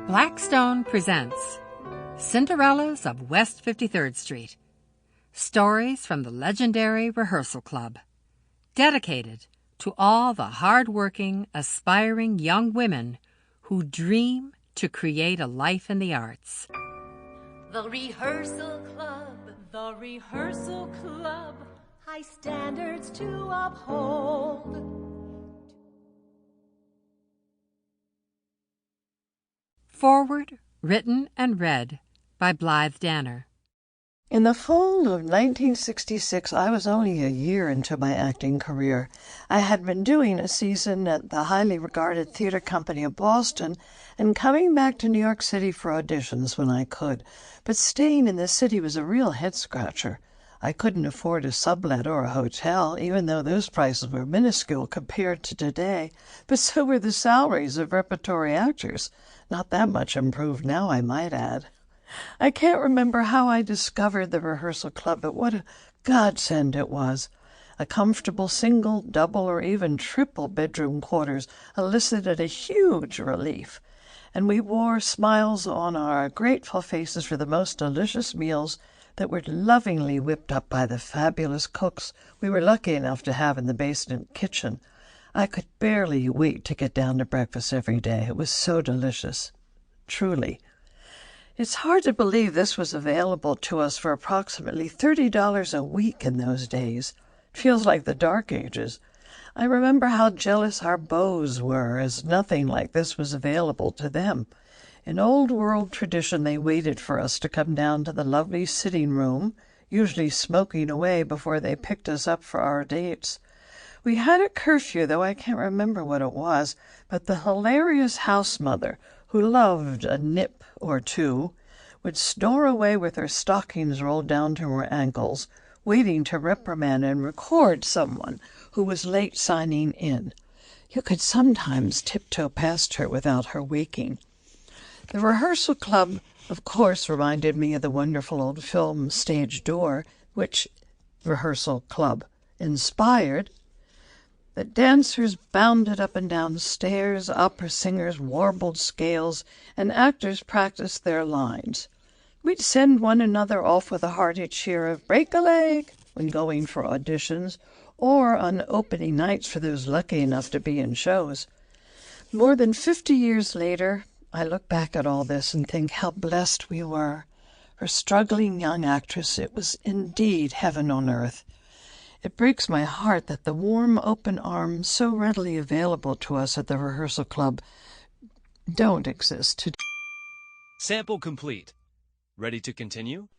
Blackstone presents Cinderellas of West 53rd Street. Stories from the legendary Rehearsal Club. Dedicated to all the hard-working, aspiring young women who dream to create a life in the arts. The Rehearsal Club. The Rehearsal Club. High standards to uphold. Forward, written and read by Blythe Danner. In the fall of 1966, I was only a year into my acting career. I had been doing a season at the highly regarded theater company of Boston and coming back to New York City for auditions when I could. But staying in the city was a real head-scratcher. I couldn't afford a sublet or a hotel, even though those prices were minuscule compared to today. But so were the salaries of repertory actors. Not that much improved now, I might add. I can't remember how I discovered the Rehearsal Club, but what a godsend it was. A comfortable single, double, or even triple bedroom quarters elicited a huge relief, and we wore smiles on our grateful faces for the most delicious meals that were lovingly whipped up by the fabulous cooks we were lucky enough to have in the basement kitchen. I could barely wait to get down to breakfast every day. It was so delicious. Truly. It's hard to believe this was available to us for approximately $30 a week in those days. It feels like the Dark Ages. I remember how jealous our beaux were, as nothing like this was available to them. In old-world tradition, they waited for us to come down to the lovely sitting room, usually smoking away before they picked us up for our dates. We had a curfew, though I can't remember what it was, but the hilarious house mother, who loved a nip or two, would snore away with her stockings rolled down to her ankles, waiting to reprimand and record someone who was late signing in. You could sometimes tiptoe past her without her waking. The Rehearsal Club, of course, reminded me of the wonderful old film Stage Door, which Rehearsal Club inspired. The dancers bounded up and down stairs, opera singers warbled scales, and actors practiced their lines. We'd send one another off with a hearty cheer of "break a leg" when going for auditions, or on opening nights for those lucky enough to be in shows. More than 50 years later, I look back at all this and think how blessed we were. For struggling young actress, it was indeed heaven on earth. It breaks my heart that the warm, open arms so readily available to us at the Rehearsal Club don't exist today. Sample complete. Ready to continue?